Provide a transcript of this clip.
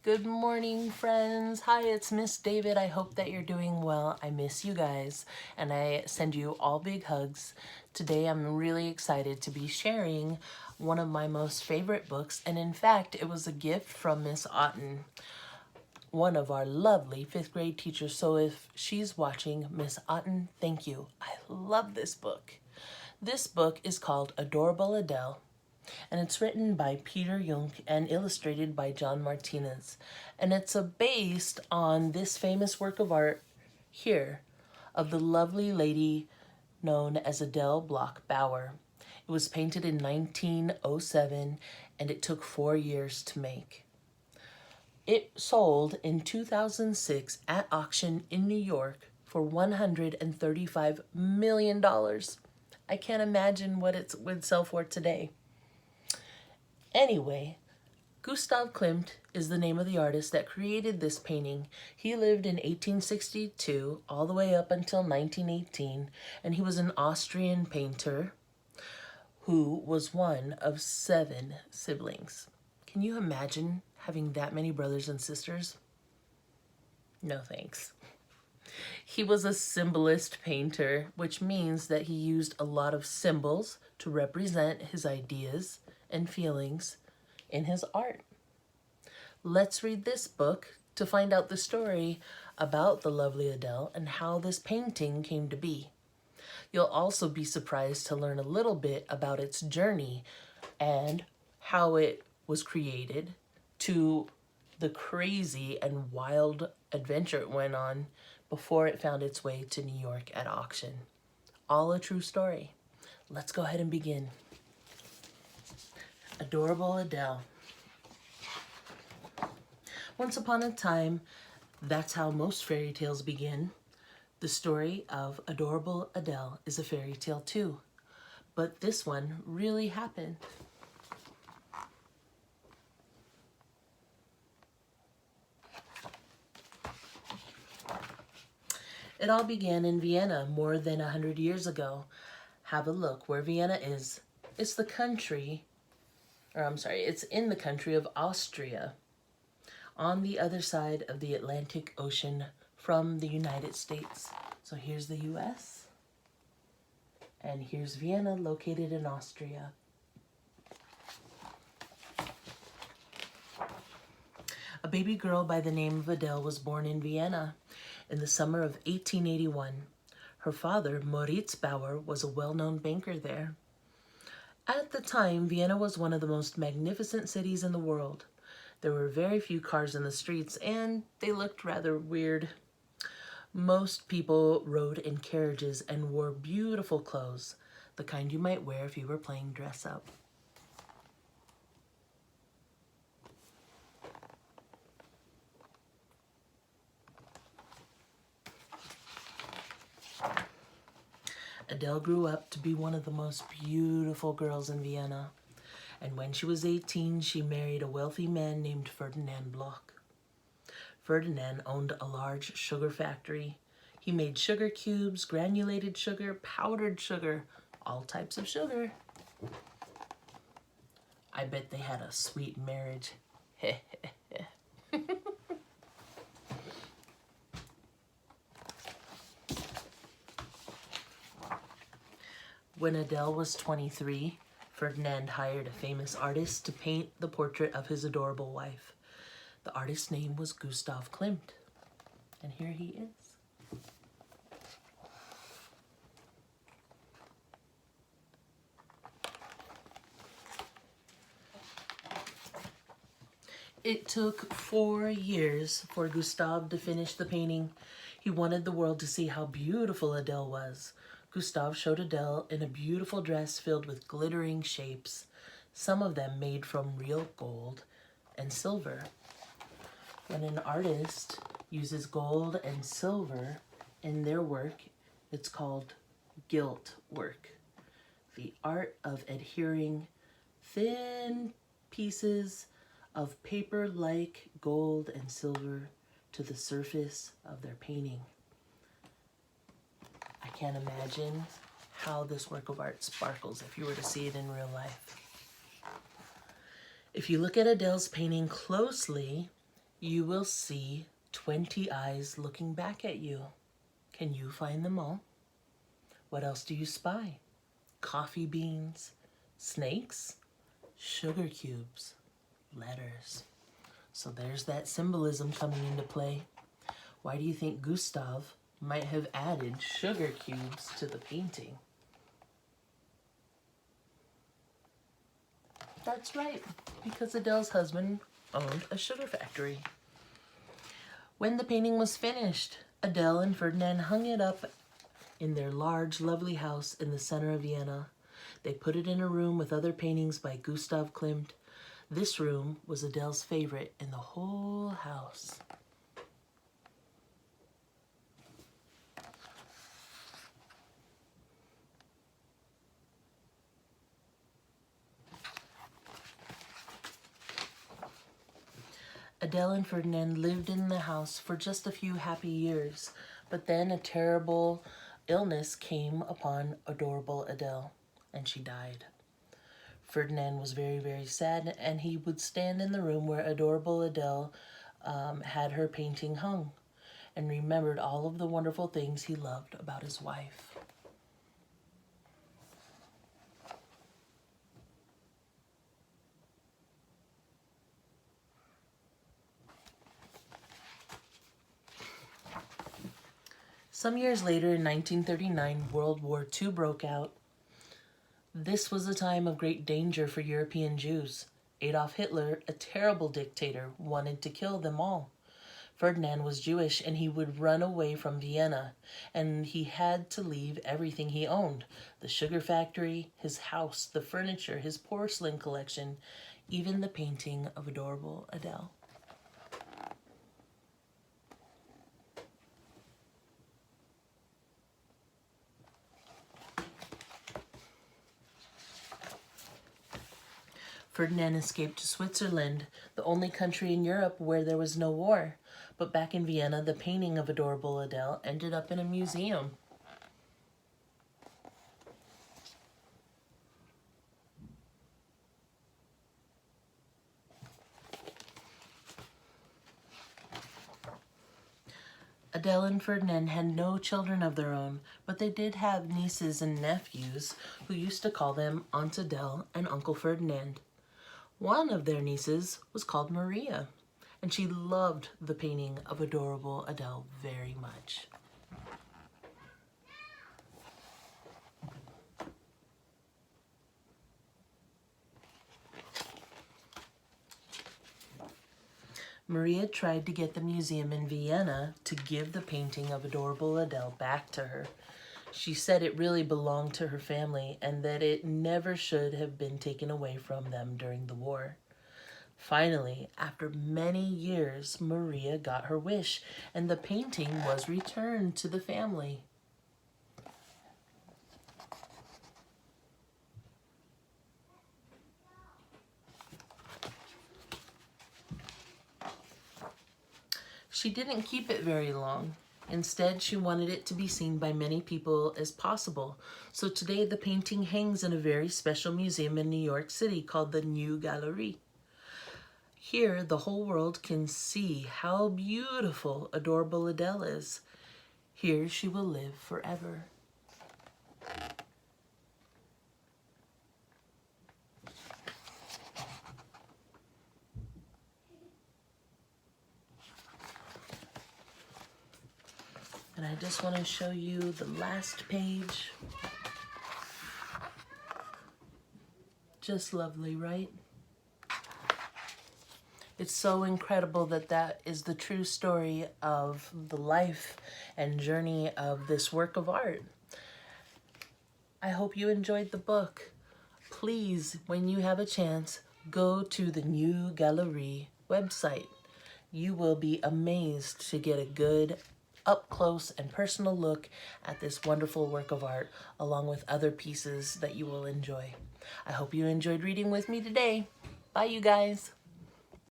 Good morning, friends. Hi, it's Miss David. I hope that you're doing well. I miss you guys, and I send you all big hugs. Today, I'm really excited to be sharing one of my most favorite books, and in fact, it was a gift from Miss Otten, one of our lovely 5th grade teachers. So if she's watching, Miss Otten, thank you. I love this book. This book is called Adorable Adele, and it's written by Peter Jungh and illustrated by John Martinez. And it's based on this famous work of art here of the lovely lady known as Adele Bloch Bauer. It was painted in 1907 and it took 4 years to make. It sold in 2006 at auction in New York for $135 million. I can't imagine what it would sell for today. Anyway, Gustav Klimt is the name of the artist that created this painting. He lived in 1862 all the way up until 1918, and he was an Austrian painter who was one of 7 siblings. Can you imagine having that many brothers and sisters? No thanks. He was a symbolist painter, which means that he used a lot of symbols to represent his ideas and feelings in his art. Let's read this book to find out the story about the lovely Adele and how this painting came to be. You'll also be surprised to learn a little bit about its journey and how it was created to the crazy and wild adventure it went on before it found its way to New York at auction. All a true story. Let's go ahead and begin. Adorable Adele. Once upon a time, that's how most fairy tales begin. The story of Adorable Adele is a fairy tale too, but this one really happened. It all began in Vienna more than 100 years ago. Have a look where Vienna is. It's in the country of Austria, on the other side of the Atlantic Ocean from the United States. So here's the US, and here's Vienna, located in Austria. A baby girl by the name of Adele was born in Vienna in the summer of 1881. Her father, Moritz Bauer, was a well-known banker there. At the time, Vienna was one of the most magnificent cities in the world. There were very few cars in the streets, and they looked rather weird. Most people rode in carriages and wore beautiful clothes, the kind you might wear if you were playing dress up. Adele grew up to be one of the most beautiful girls in Vienna, and when she was 18, she married a wealthy man named Ferdinand Bloch. Ferdinand owned a large sugar factory. He made sugar cubes, granulated sugar, powdered sugar, all types of sugar. I bet they had a sweet marriage. When Adele was 23, Ferdinand hired a famous artist to paint the portrait of his adorable wife. The artist's name was Gustav Klimt, and here he is. It took 4 years for Gustav to finish the painting. He wanted the world to see how beautiful Adele was. Gustav showed Adele in a beautiful dress filled with glittering shapes, some of them made from real gold and silver. When an artist uses gold and silver in their work, it's called gilt work, the art of adhering thin pieces of paper like gold and silver to the surface of their painting. I can't imagine how this work of art sparkles if you were to see it in real life. If you look at Adele's painting closely, you will see 20 eyes looking back at you. Can you find them all? What else do you spy? Coffee beans, snakes, sugar cubes, letters. So there's that symbolism coming into play. Why do you think Gustav might have added sugar cubes to the painting? That's right, because Adele's husband owned a sugar factory. When the painting was finished, Adele and Ferdinand hung it up in their large, lovely house in the center of Vienna. They put it in a room with other paintings by Gustav Klimt. This room was Adele's favorite in the whole house. Adele and Ferdinand lived in the house for just a few happy years, but then a terrible illness came upon adorable Adele, and she died. Ferdinand was very, very sad, and he would stand in the room where adorable Adele had her painting hung, and remembered all of the wonderful things he loved about his wife. Some years later, in 1939, World War II broke out. This was a time of great danger for European Jews. Adolf Hitler, a terrible dictator, wanted to kill them all. Ferdinand was Jewish, and he would run away from Vienna, and he had to leave everything he owned: the sugar factory, his house, the furniture, his porcelain collection, even the painting of adorable Adele. Ferdinand escaped to Switzerland, the only country in Europe where there was no war. But back in Vienna, the painting of adorable Adele ended up in a museum. Adele and Ferdinand had no children of their own, but they did have nieces and nephews who used to call them Aunt Adele and Uncle Ferdinand. One of their nieces was called Maria, and she loved the painting of adorable Adele very much. Maria tried to get the museum in Vienna to give the painting of adorable Adele back to her. She said it really belonged to her family and that it never should have been taken away from them during the war. Finally, after many years, Maria got her wish, and the painting was returned to the family. She didn't keep it very long. Instead, she wanted it to be seen by many people as possible. So today the painting hangs in a very special museum in New York City called the New Gallery. Here, the whole world can see how beautiful adorable Adele is. Here she will live forever. And I just want to show you the last page. Just lovely, right? It's so incredible that that is the true story of the life and journey of this work of art. I hope you enjoyed the book. Please, when you have a chance, go to the New Gallery website. You will be amazed to get a good up-close and personal look at this wonderful work of art, along with other pieces that you will enjoy. I hope you enjoyed reading with me today. Bye, you guys.